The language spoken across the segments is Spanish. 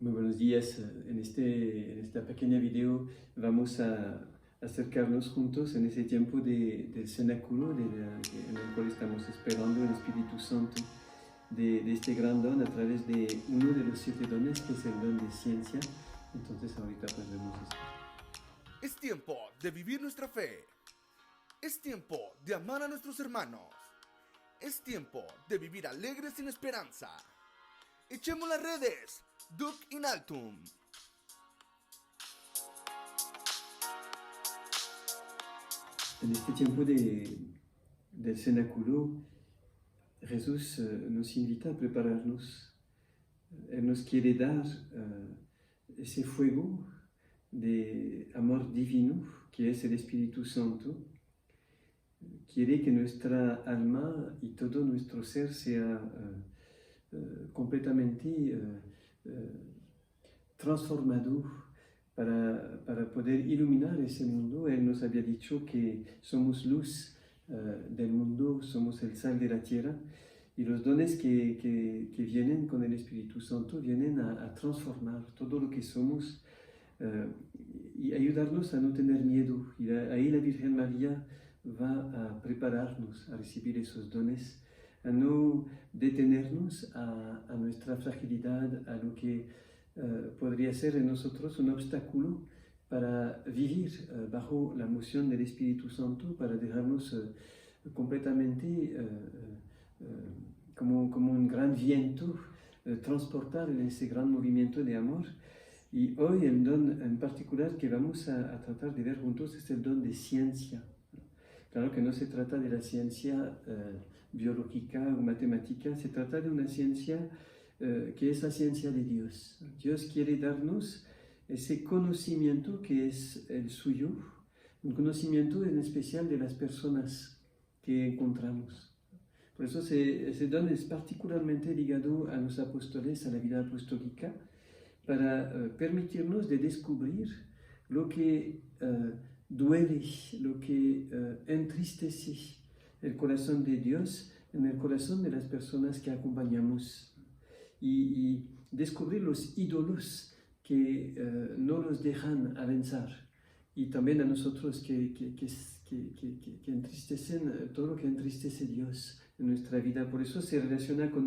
Muy buenos días. En esta pequeña video vamos a acercarnos juntos en ese tiempo del cenáculo en el cual estamos esperando el Espíritu Santo de este gran don a través de uno de los 7 dones, que es el don de ciencia. Entonces ahorita pues vemos esto. Es tiempo de vivir nuestra fe. Es tiempo de amar a nuestros hermanos. Es tiempo de vivir alegres sin esperanza. Echemos las redes. Duc in altum. En este tiempo del cenáculo, Jesús nos invita a prepararnos. Él nos quiere dar ese fuego de amor divino que es el Espíritu Santo. Quiere que nuestra alma y todo nuestro ser sea completamente transformado para poder iluminar ese mundo. Él nos había dicho que somos luz del mundo, somos el sal de la tierra, y los dones que vienen con el Espíritu Santo vienen a transformar todo lo que somos y ayudarnos a no tener miedo. Y ahí la Virgen María va a prepararnos a recibir esos dones, a no detenernos a nuestra fragilidad, a lo que podría ser en nosotros un obstáculo para vivir bajo la moción del Espíritu Santo, para dejarnos completamente como un gran viento transportar en ese gran movimiento de amor. Y hoy el don en particular que vamos a tratar de ver juntos es el don de ciencia. Claro que no se trata de la ciencia biológica o matemática, se trata de una ciencia que es la ciencia de Dios. Dios quiere darnos ese conocimiento que es el suyo, un conocimiento en especial de las personas que encontramos. Por eso ese don es particularmente ligado a los apóstoles, a la vida apostólica, para permitirnos de descubrir lo que duele, lo que entristece el corazón de Dios en el corazón de las personas que acompañamos, y descubrir los ídolos que no los dejan avanzar, y también a nosotros que entristecen todo lo que entristece a Dios en nuestra vida. Por eso se relaciona con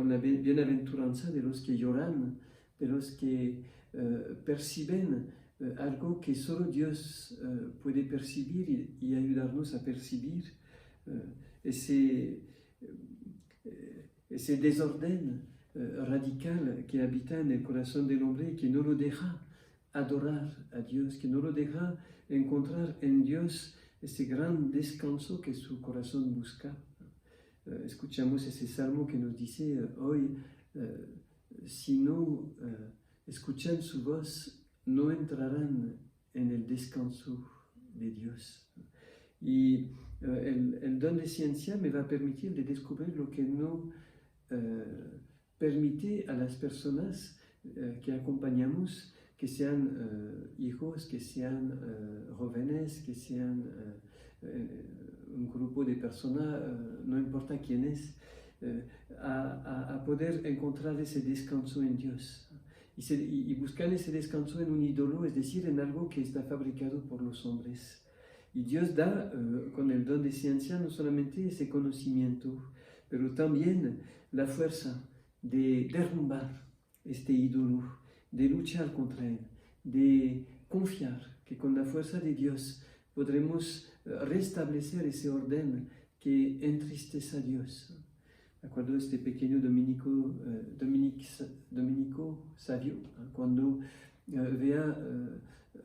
la bienaventuranza de los que lloran, de los que perciben algo que solo Dios puede percibir y ayudarnos a percibir ese desorden radical que habita en el corazón del hombre y que no lo deja adorar a Dios, que no lo deja encontrar en Dios ese gran descanso que su corazón busca. Escuchamos ese salmo que nos dice hoy, si no escuchan su voz, no entrarán en el descanso de Dios. Y el don de ciencia me va a permitir de descubrir lo que no permite a las personas que acompañamos, que sean hijos, que sean jóvenes, que sean un grupo de personas, no importa quién es, a poder encontrar ese descanso en Dios. Y buscar ese descanso en un ídolo, es decir, en algo que está fabricado por los hombres. Y Dios da con el don de ciencia no solamente ese conocimiento, pero también la fuerza de derrumbar este ídolo, de luchar contra él, de confiar que con la fuerza de Dios podremos restablecer ese orden que entristece a Dios. Me acuerdo de este pequeño dominico sabio, cuando vea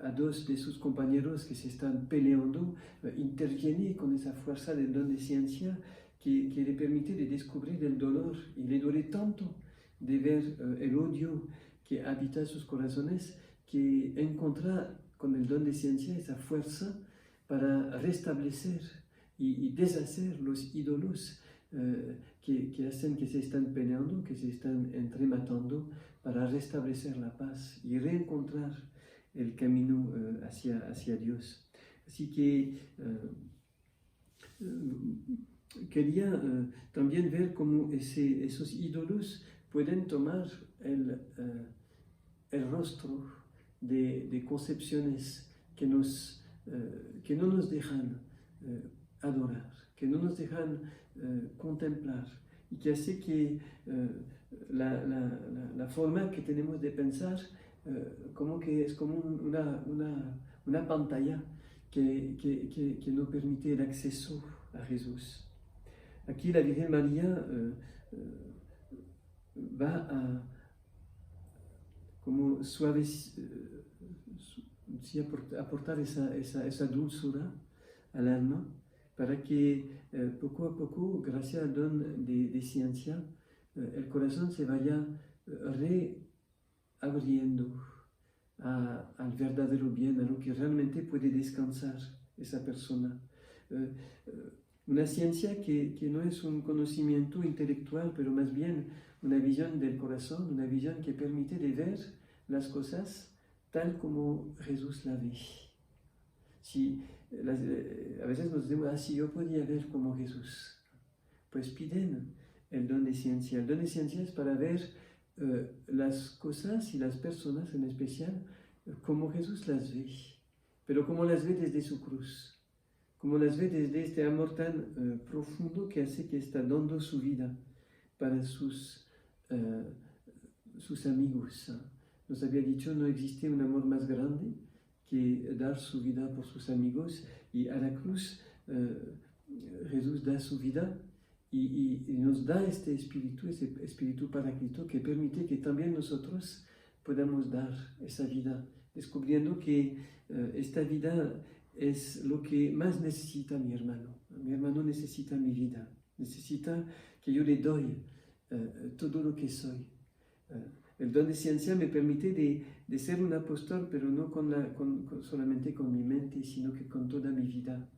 a dos de sus compañeros que se están peleando, interviene con esa fuerza del don de ciencia que le permite de descubrir el dolor, y le duele tanto de ver el odio que habita sus corazones, que encuentra con el don de ciencia esa fuerza para restablecer y deshacer los ídolos que hacen que se están peleando, que se están entrematando, para restablecer la paz y reencontrar el camino hacia Dios. Así que quería también ver cómo esos ídolos pueden tomar el rostro de concepciones que no nos dejan adorar, que no nos dejan contemplar, y que hace que la forma que tenemos de pensar como que es como una pantalla que no permite el acceso a Jesús. Aquí la Virgen María va a como aportar esa dulzura al alma para que poco a poco, gracias al don de ciencia, el corazón se vaya reabriendo al verdadero bien, a lo que realmente puede descansar esa persona. Una ciencia que no es un conocimiento intelectual, pero más bien una visión del corazón, una visión que permite de ver las cosas tal como Jesús la ve. Si, a veces nos decimos, si yo podía ver como Jesús, pues piden el don de ciencia. El don de ciencia es para ver las cosas y las personas en especial como Jesús las ve, pero como las ve desde su cruz, como las ve desde este amor tan profundo que hace que está dando su vida para sus amigos. Nos había dicho, no existe un amor más grande que dar su vida por sus amigos, y a la cruz Jesús da su vida y nos da este espíritu paráclito que permite que también nosotros podamos dar esa vida, descubriendo que esta vida es lo que más necesita mi hermano. Mi hermano necesita mi vida, necesita que yo le doy todo lo que soy. El don de ciencia me permite de ser un apóstol, pero no solamente con mi mente, sino que con toda mi vida.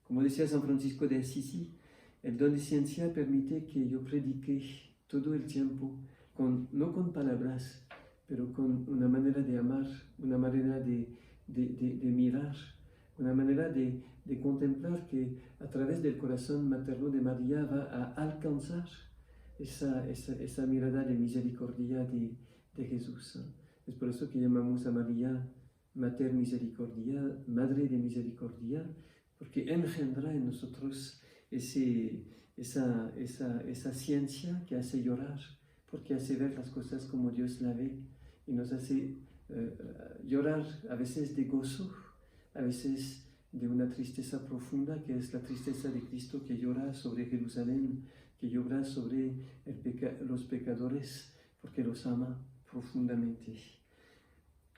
Como decía San Francisco de Asís, el don de ciencia permite que yo predique todo el tiempo, no con palabras, pero con una manera de amar, una manera de mirar, una manera de contemplar que a través del corazón materno de María va a alcanzar esa mirada de misericordia de Jesús. Es por eso que llamamos a María Mater Misericordia, Madre de Misericordia, porque engendra en nosotros esa ciencia que hace llorar, porque hace ver las cosas como Dios la ve, y nos hace llorar a veces de gozo, a veces de una tristeza profunda, que es la tristeza de Cristo que llora sobre Jerusalén, que llora sobre los pecadores, porque los ama profundamente.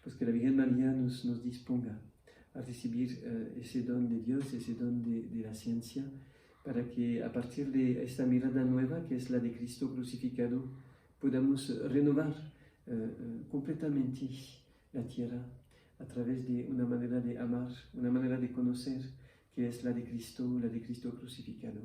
Pues que la Virgen María nos disponga a recibir ese don de Dios, ese don de la ciencia, para que a partir de esta mirada nueva, que es la de Cristo crucificado, podamos renovar completamente la tierra a través de una manera de amar, una manera de conocer, que es la de Cristo crucificado.